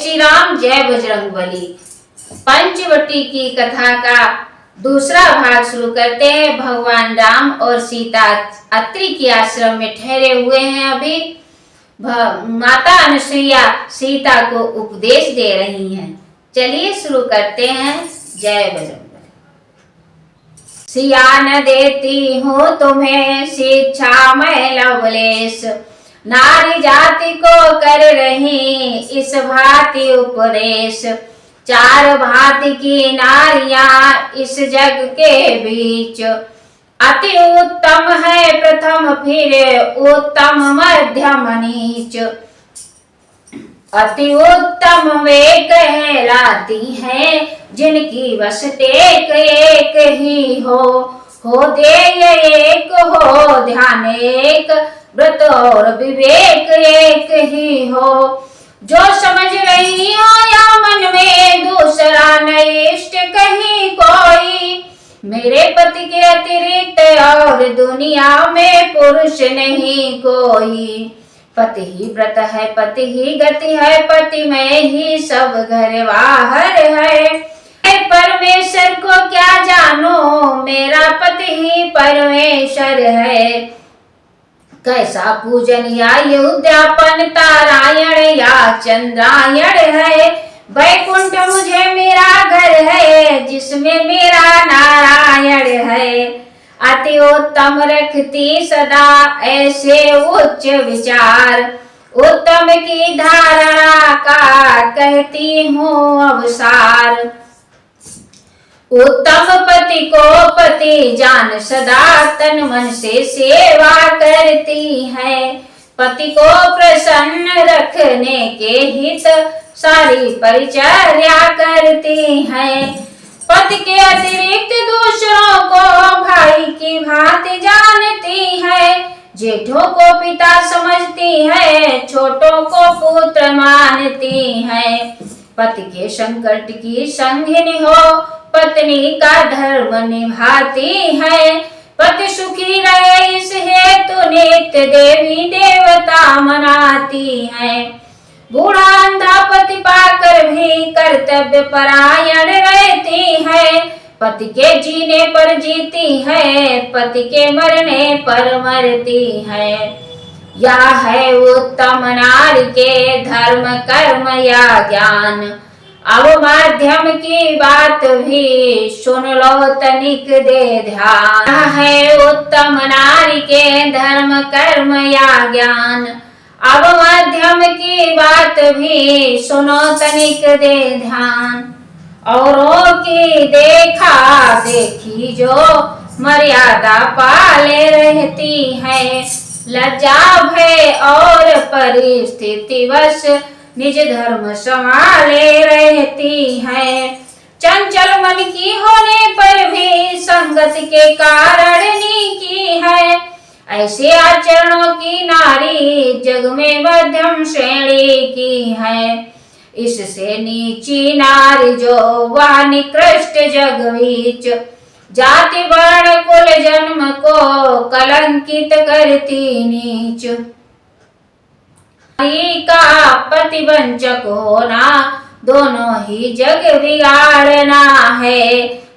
श्री राम, जय बजरंगबली। पंचवटी की कथा का दूसरा भाग शुरू करते हैं। भगवान राम और सीता अत्रि के आश्रम में ठहरे हुए हैं। अभी माता अनुसुईया सीता को उपदेश दे रही हैं। चलिए शुरू करते हैं। जय बजरंगबली। सिया न देती हूँ तुम्हें शिक्षा मैं लवलेश, नारी जाति को कर रही इस भांति उपदेश। चार भांति की नारियां इस जग के बीच, अति उत्तम है प्रथम फिर उत्तम मध्यम नीच। अति उत्तम वे कहलाती हैं जिनकी बस टेक एक ही हो देय एक, हो ध्यान एक, व्रत और विवेक एक ही हो। जो समझ रही हो या मन में दूसरा न इष्ट कहीं कोई, मेरे पति के अतिरिक्त और दुनिया में पुरुष नहीं कोई। पति ही व्रत है, पति ही गति है, पति में ही सब घर बाहर है। परमेश्वर को क्या जानो, मेरा पति ही परमेश्वर है। कैसा पूजन या उद्यापन तारायण या चंद्रायण है। वैकुंठ मुझे मेरा घर है जिसमें मेरा नारायण है। अति उत्तम रखती सदा ऐसे उच्च विचार, उत्तम की धारणा का कहती हूँ अवसार। उत्तम पति को पति जान सदा तन मन से सेवा करती है। पति को प्रसन्न रखने के हित सारी परिचर्या करती है। पति के अतिरिक्त दूसरों को भाई की भांति जानती है। जेठों को पिता समझती है, छोटों को पुत्र मानती है। पति के संकट की संगिनी हो, पत्नी का धर्म निभाती है। पति सुखी रहे इस हेतु नित्य देवी देवता मनाती है। बूढ़ा अंधा पति पाकर भी कर्तव्य परायण रहती है। पति के जीने पर जीती है, पति के मरने पर मरती है। यह है उत्तम नारी के धर्म कर्म या ज्ञान। अब माध्यम की बात भी सुन लो तनिक दे ध्यान। है उत्तम नारी के धर्म कर्म या ज्ञान। अब माध्यम की बात भी सुनो तनिक दे ध्यान। औरों की देखा देखी जो मर्यादा पाले रहती है, लज्जा भय और परिस्थिति वश निज धर्म संभाले रहती है। चंचल मन की होने पर भी संगत के कारण नीकी है। ऐसे आचरणों की नारी जग में मध्यम श्रेणी की है। इससे नीची नारी जो वह निकृष्ट जग बीच, जाति वर्ण कुल जन्म को कलंकित करती नीच। नारी का प्रतिवंचक होना दोनों ही जग बिगाड़ना है।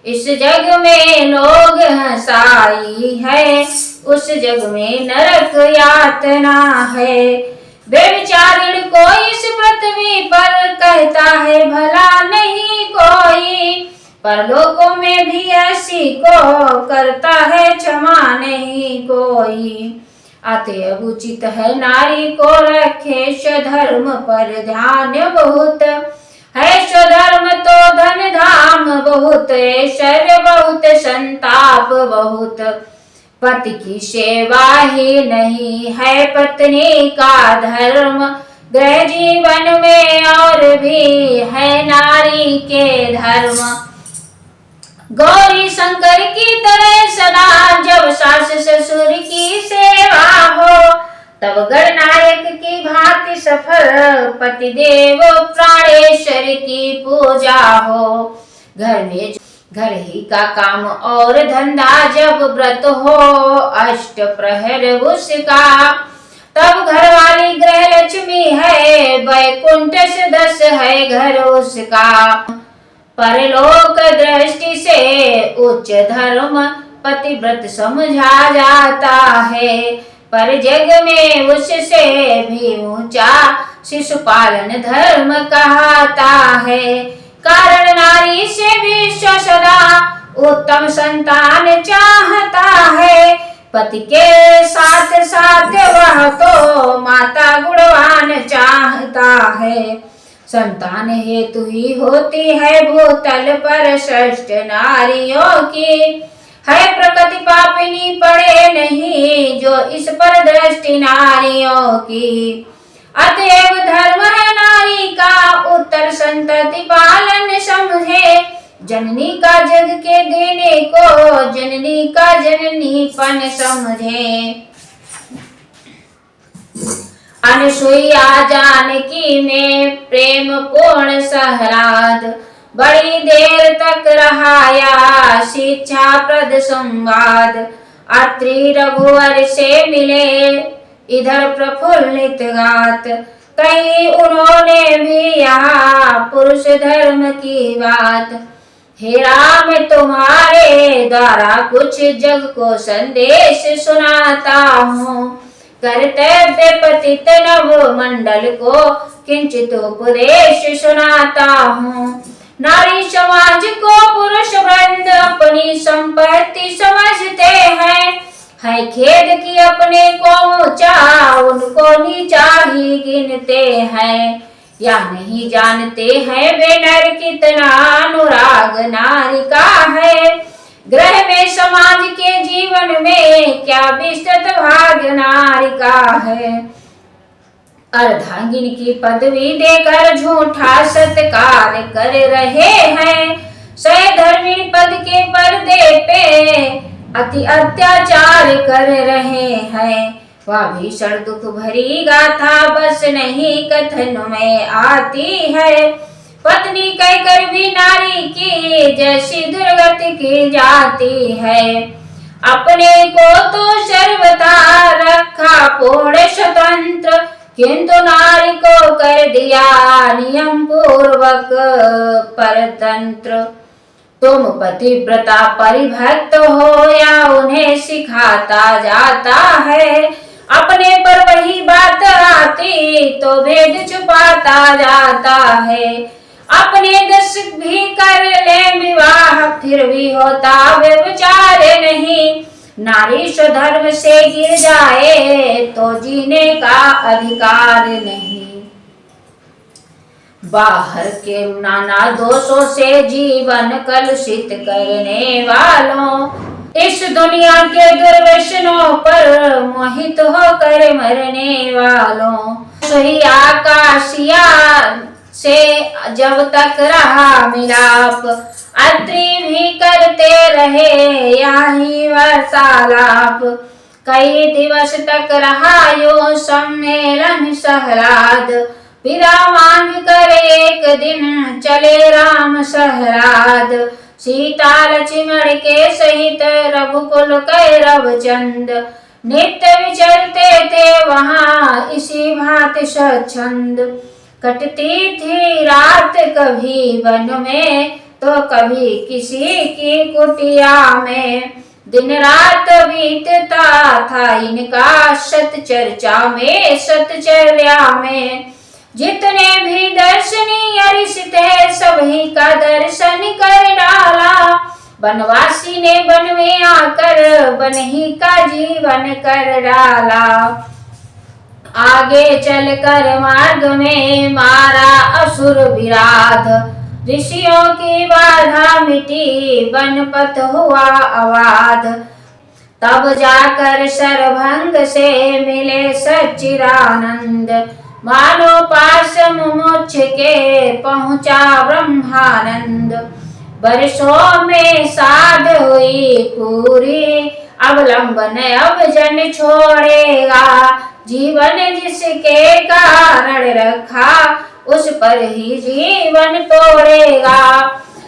इस जग में लोग हंसाई है, उस जग में नरक यातना है। बेविचारिण को इस पृथ्वी पर कहता है भला नहीं कोई, परलोकों में भी ऐसी को करता है क्षमा नहीं कोई। अतएव उचित है नारी को रखे स्वधर्म पर ध्यान बहुत है। स्वधर्म तो धन धाम बहुत, ऐश्वर्य बहुत, संताप बहुत। पति की सेवा ही नहीं है पत्नी का धर्म, गृह जीवन में और भी है नारी के धर्म। गौरी शंकर की तरह सदा जब सास ससुर की सेवा हो, तब गणनायक की भांति सफल पतिदेव प्राणेश्वर की पूजा हो। घर में घर ही का काम और धंधा जब व्रत हो, अष्ट प्रहर उसका तब घरवाली गृह लक्ष्मी है, वैकुंठ सदस्य है घर उसका। परलोक दृष्टि से उच्च धर्म पतिव्रत समझा जाता है, पर जग में उससे भी ऊंचा शिशुपालन धर्म कहता है। कारण नारी से विश्व सदा उत्तम संतान चाहता है, पति के साथ साथ वह तो माता गुणवान चाहता है। संतान हेतु ही होती है भूतल पर श्रेष्ठ नारियों की, है प्रकृति पापिनी पड़े नहीं जो इस पर दृष्टि नारियों की। अतएव धर्म है नारी का उत्तर संतति पालन समझे, जननी का जग के देने को जननी का जननीपन समझे। अनसुईया जानकी में प्रेम पूर्ण सहलाद, बड़ी देर तक रहाया शिक्षा प्रद संवाद। अत्रि रघुवर से मिले इधर प्रफुल्लित गात, कही उन्होंने भी यहाँ पुरुष धर्म की बात। हे राम तुम्हारे द्वारा कुछ जग को संदेश सुनाता हूँ, कर्तव्य पतित नव मंडल को किंचित उपदेश सुनाता हूँ। नारी समाज को पुरुष वृंद अपनी संपत्ति समझते हैं, है खेद कि अपने को ऊंचा उनको नीचा ही गिनते हैं। या नहीं जानते हैं वे नर कितना अनुराग नारी का है, ग्रह में समाज के जीवन में क्या विस्तृत भाग्य नारी का है। अर्धांगिन की पदवी देकर झूठा सत्कार कर रहे हैं, सधर्मिणी पद के पर्दे पे अति अत्याचार कर रहे हैं। वह भीषण दुख भरी गाथा बस नहीं कथन में आती है, पत्नी कहकर भी नारी की जैसी दुर्गति की जाती है। अपने को तो सर्वथा रखा पूर्ण स्वतंत्र, किंतु नारी को कर दिया नियम पूर्वक परतंत्र। तुम पतिव्रता परिभक्त हो या उन्हें सिखाता जाता है, अपने पर वही बात आती तो भेद छुपाता जाता है। अपने दस भी कर ले विवाह फिर भी होता व्यभिचार नहीं, नारी स्वधर्म से गिर जाए तो जीने का अधिकार नहीं। बाहर के नाना दोषों से जीवन कलुषित करने वालों, इस दुनिया के दुर्व्यसनों पर मोहित होकर मरने वालों, सही आकाशिया से जब तक रहा मिलाप, अत्रि भी करते रहे यही वार्तालाप। कई दिवस तक रहा यो सम्मेलन सहलाद, विदा मांग कर एक दिन चले राम सहराद। सीता लक्ष्मण के सहित रघुकुल कैरव चंद, नित्य विचरते थे वहाँ इसी भांति स्वच्छंद। कटती थी रात कभी वन में तो कभी किसी की कुटिया में, दिन रात बीतता था इनका सत चर्चा में सतचर्या में। जितने भी दर्शनीय ऋषि थे सभी का दर्शन कर डाला, वनवासी ने वन में आकर वन ही का जीवन कर डाला। आगे चलकर मार्ग में मारा असुर विराध, ऋषियों की बाधा मिटी वनपथ हुआ अवाध। तब जाकर सरभंग से मिले सच्चिदानंद, मानो पास मोक्ष के पहुंचा ब्रह्मानंद। वर्षों में साध हुई पूरी, अवलंबन अब जन छोड़ेगा, जीवन जिसके कारण रखा उस पर ही जीवन तोड़ेगा।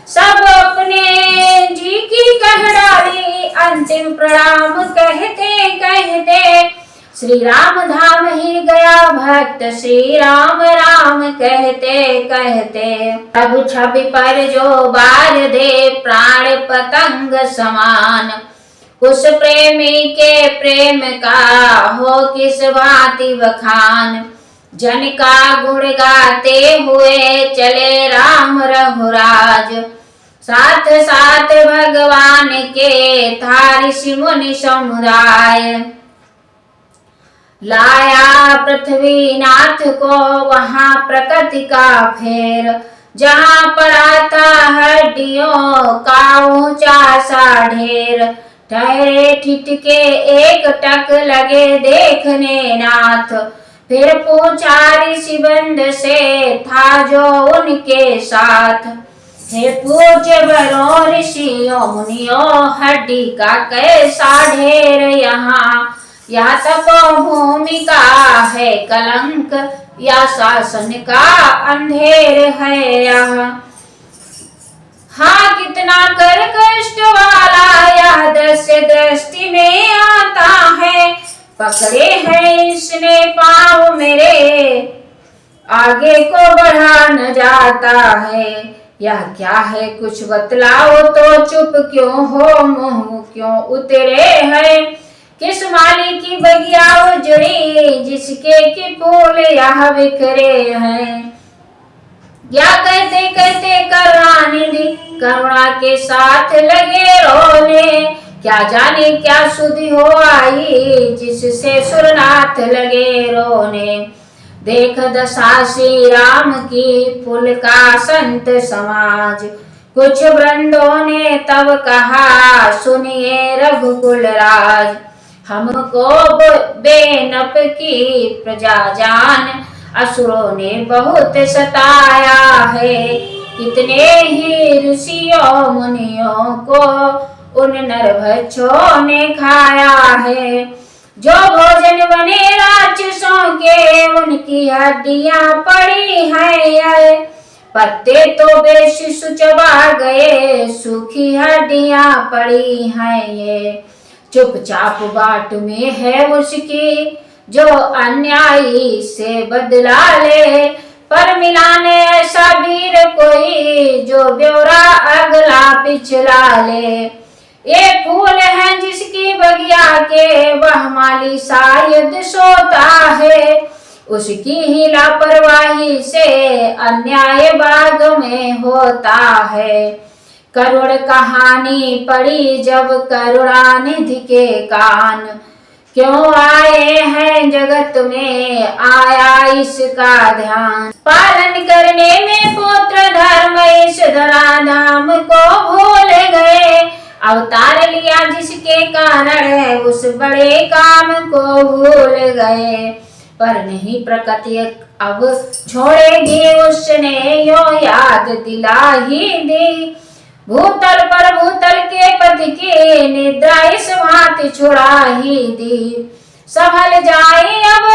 सब अपने जी की कह डाली अंतिम प्रणाम कहते कहते, श्री राम धाम ही गया भक्त, श्री राम राम कहते कहते। प्रभु छवि पर जो बार दे, प्राण पतंग समान। उस प्रेमी के प्रेम का हो किस भांति बखान। जन का गुण गाते हुए चले राम रघुराज। साथ साथ भगवान के था ऋषि मुनि समुदाय। लाया पृथ्वीनाथ को वहां प्रकृति का फेर, जहां पर आता हड्डियों का ऊंचा सा ढेर। ठहरे ठिठके एक टक लगे देखने नाथ, फिर पूछा ऋषि बंद से था जो उनके साथ। हे पूज्य बरो ऋषियों मुनियों, हड्डी का कैसा ढेर यहाँ। या तपोभूमि का है कलंक, या शासन का अंधेर है यहाँ। हाँ कितना कर कष्ट वाला यह दृश्य दृष्टि में आता है। पकड़े हैं इसने पाँव मेरे, आगे को बढ़ा न जाता है। यह क्या है कुछ बतलाओ तो, चुप क्यों हो मुंह क्यों उतरे हैं। किस माली की बगिया उजड़ी, जिसके की फूल यह बिखरे हैं। या कहते कहते करुणानिधि करुणा के साथ लगे रोने। क्या जाने क्या सुधि हो आई, जिससे सुरनाथ लगे रोने। देख दशा श्री राम की पुल का संत समाज। कुछ वृंदों ने तब कहा सुनिए रघुकुल राज। हमको बेनप की प्रजा जान, असुरों ने बहुत सताया है। कितने ही ऋषियों मुनियों को उन नरभक्षों ने खाया है। जो भोजन बने राक्षसों के, उनकी हड्डियां पड़ी हैं। पत्ते तो बेशिशु चबा गए, सूखी हड्डियां पड़ी हैं ये। चुपचाप बाट में है उसकी, जो अन्यायी से बदला ले। पर मिला ने ऐसा वीर कोई, जो ब्योरा अगला पिछला ले। ये फूल है जिसकी बगिया के, वह माली शायद सोता है। उसकी ही लापरवाही से अन्याय बाग में होता है। करुण कहानी पड़ी जब करुणानिधि के कान। क्यों आए हैं जगत में आया इसका ध्यान। पालन करने में पुत्र धर्म इस धराधाम को भूल गए। अवतार लिया जिसके कारण है, उस बड़े काम को भूल गए। पर नहीं प्रकृति अब छोड़ेगी उसने, यो याद दिला ही दी। भूतल पर भूतल के पति की निद्रा इस भांति छुड़ा ही दी। संभल जाए अब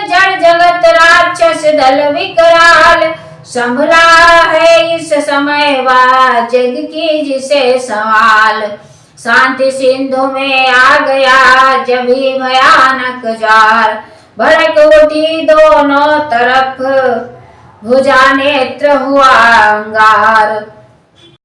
जड़ जगत राक्षस दल विकराल। संभला है इस समय वह जग की जिसे सवाल। शांति सिंधु में आ गया जब ही भयानक ज्वार। भड़क उठी दोनों तरफ भुजा नेत्र हुआ अंगार।